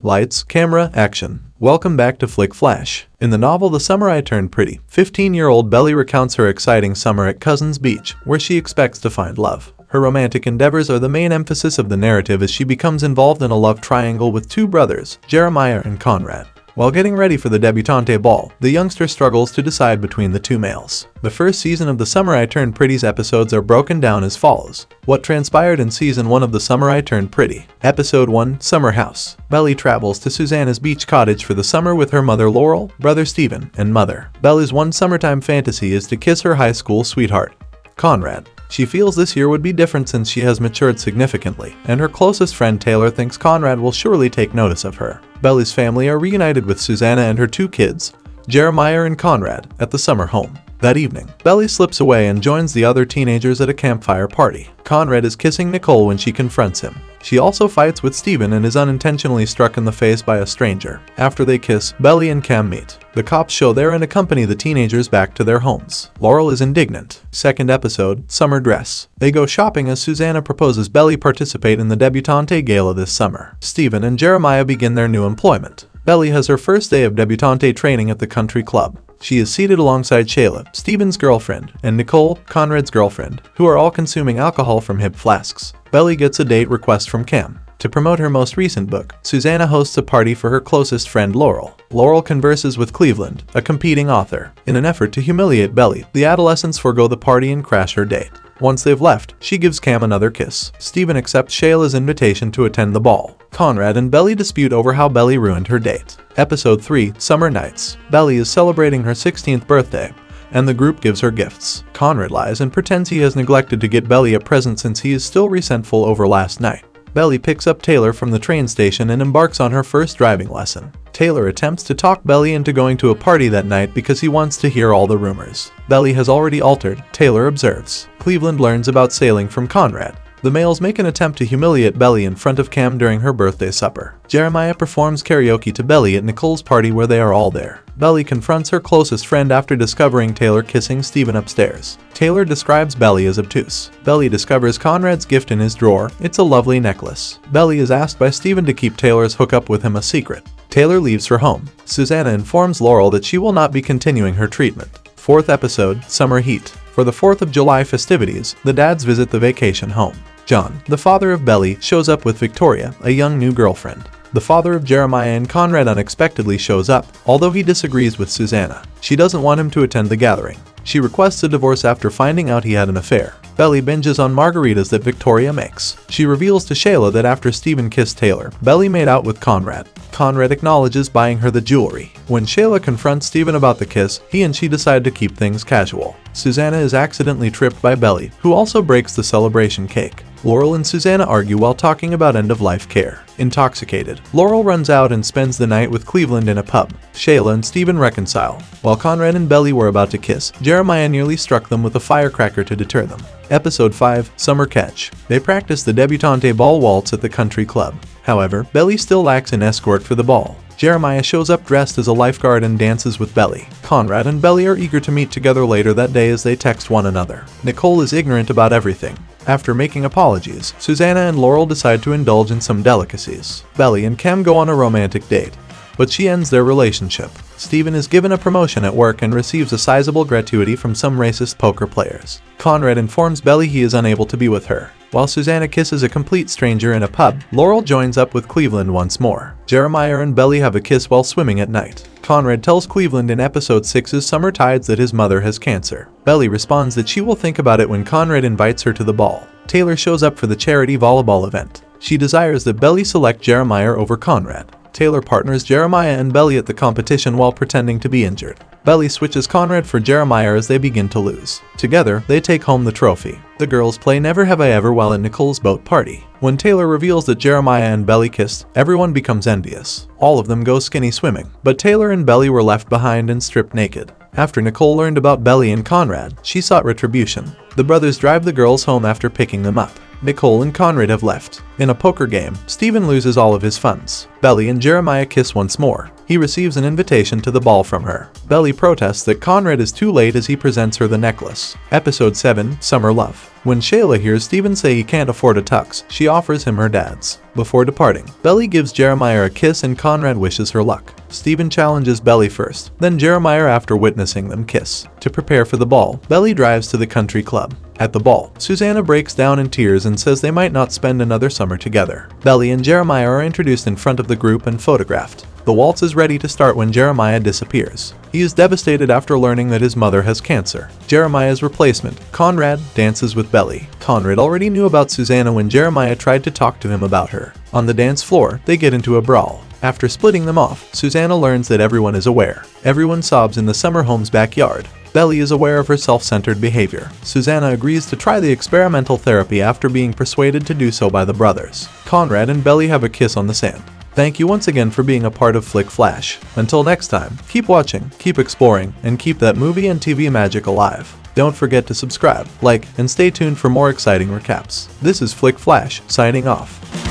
Lights, camera, action. Welcome back to Flick Flash. In the novel The Summer I Turned Pretty, 15-year-old Belly recounts her exciting summer at Cousins Beach, where she expects to find love. Her romantic endeavors are the main emphasis of the narrative as she becomes involved in a love triangle with two brothers, Jeremiah and Conrad. While getting ready for the Debutante ball, the youngster struggles to decide between the two males. The first season of The Summer I Turned Pretty's episodes are broken down as follows. What transpired in Season 1 of The Summer I Turned Pretty. Episode 1, Summer House. Belly travels to Susanna's beach cottage for the summer with her mother Laurel, brother Stephen, and mother. Belly's one summertime fantasy is to kiss her high school sweetheart, Conrad. She feels this year would be different since she has matured significantly, and her closest friend Taylor thinks Conrad will surely take notice of her. Belly's family are reunited with Susanna and her two kids, Jeremiah and Conrad, at the summer home. That evening, Belly slips away and joins the other teenagers at a campfire party. Conrad is kissing Nicole when she confronts him. She also fights with Stephen and is unintentionally struck in the face by a stranger. After they kiss, Belly and Cam meet. The cops show there and accompany the teenagers back to their homes. Laurel is indignant. Second episode, Summer Dress. They go shopping as Susanna proposes Belly participate in the Debutante gala this summer. Stephen and Jeremiah begin their new employment. Belly has her first day of Debutante training at the country club. She is seated alongside Shayla, Stephen's girlfriend, and Nicole, Conrad's girlfriend, who are all consuming alcohol from hip flasks. Belly gets a date request from Cam. To promote her most recent book, Susanna hosts a party for her closest friend Laurel. Laurel converses with Cleveland, a competing author. In an effort to humiliate Belly, the adolescents forego the party and crash her date. Once they've left, she gives Cam another kiss. Stephen accepts Shayla's invitation to attend the ball. Conrad and Belly dispute over how Belly ruined her date. Episode 3, Summer Nights. Belly is celebrating her 16th birthday, and the group gives her gifts. Conrad lies and pretends he has neglected to get Belly a present since he is still resentful over last night. Belly picks up Taylor from the train station and embarks on her first driving lesson. Taylor attempts to talk Belly into going to a party that night because he wants to hear all the rumors. Belly has already altered, Taylor observes. Cleveland learns about sailing from Conrad. The males make an attempt to humiliate Belly in front of Cam during her birthday supper. Jeremiah performs karaoke to Belly at Nicole's party where they are all there. Belly confronts her closest friend after discovering Taylor kissing Stephen upstairs. Taylor describes Belly as obtuse. Belly discovers Conrad's gift in his drawer. It's a lovely necklace. Belly is asked by Stephen to keep Taylor's hookup with him a secret. Taylor leaves for home. Susanna informs Laurel that she will not be continuing her treatment. Fourth episode, Summer Heat. For the 4th of July festivities, the dads visit the vacation home. John, the father of Belly, shows up with Victoria, a young new girlfriend. The father of Jeremiah and Conrad unexpectedly shows up, although he disagrees with Susanna. She doesn't want him to attend the gathering. She requests a divorce after finding out he had an affair. Belly binges on margaritas that Victoria makes. She reveals to Shayla that after Stephen kissed Taylor, Belly made out with Conrad. Conrad acknowledges buying her the jewelry. When Shayla confronts Stephen about the kiss, he and she decide to keep things casual. Susanna is accidentally tripped by Belly, who also breaks the celebration cake. Laurel and Susanna argue while talking about end-of-life care. Intoxicated, Laurel runs out and spends the night with Cleveland in a pub. Shayla and Stephen reconcile. While Conrad and Belly were about to kiss, Jeremiah nearly struck them with a firecracker to deter them. Episode 5, Summer Catch. They practice the Debutante ball waltz at the country club. However, Belly still lacks an escort for the ball. Jeremiah shows up dressed as a lifeguard and dances with Belly. Conrad and Belly are eager to meet together later that day as they text one another. Nicole is ignorant about everything. After making apologies, Susanna and Laurel decide to indulge in some delicacies. Belly and Cam go on a romantic date, but she ends their relationship. Stephen is given a promotion at work and receives a sizable gratuity from some racist poker players. Conrad informs Belly he is unable to be with her. While Susanna kisses a complete stranger in a pub, Laurel joins up with Cleveland once more. Jeremiah and Belly have a kiss while swimming at night. Conrad tells Cleveland in episode 6's Summer Tides that his mother has cancer. Belly responds that she will think about it when Conrad invites her to the ball. Taylor shows up for the charity volleyball event. She desires that Belly select Jeremiah over Conrad. Taylor partners Jeremiah and Belly at the competition while pretending to be injured. Belly switches Conrad for Jeremiah as they begin to lose. Together, they take home the trophy. The girls play Never Have I Ever while at Nicole's boat party. When Taylor reveals that Jeremiah and Belly kissed, everyone becomes envious. All of them go skinny swimming, but Taylor and Belly were left behind and stripped naked. After Nicole learned about Belly and Conrad, she sought retribution. The brothers drive the girls home after picking them up. Nicole and Conrad have left. In a poker game, Steven loses all of his funds. Belly and Jeremiah kiss once more. He receives an invitation to the ball from her. Belly protests that Conrad is too late as he presents her the necklace. Episode 7, Summer Love. When Shayla hears Steven say he can't afford a tux, she offers him her dad's. Before departing, Belly gives Jeremiah a kiss and Conrad wishes her luck. Steven challenges Belly first, then Jeremiah after witnessing them kiss. To prepare for the ball, Belly drives to the country club. At the ball, Susanna breaks down in tears and says they might not spend another summer together. Belly and Jeremiah are introduced in front of the group and photographed. The waltz is ready to start when Jeremiah disappears. He is devastated after learning that his mother has cancer. Jeremiah's replacement, Conrad, dances with Belly. Conrad already knew about Susanna when Jeremiah tried to talk to him about her. On the dance floor, they get into a brawl. After splitting them off, Susanna learns that everyone is aware. Everyone sobs in the summer home's backyard. Belly is aware of her self-centered behavior. Susanna agrees to try the experimental therapy after being persuaded to do so by the brothers. Conrad and Belly have a kiss on the sand. Thank you once again for being a part of Flick Flash. Until next time, keep watching, keep exploring, and keep that movie and TV magic alive. Don't forget to subscribe, like, and stay tuned for more exciting recaps. This is Flick Flash, signing off.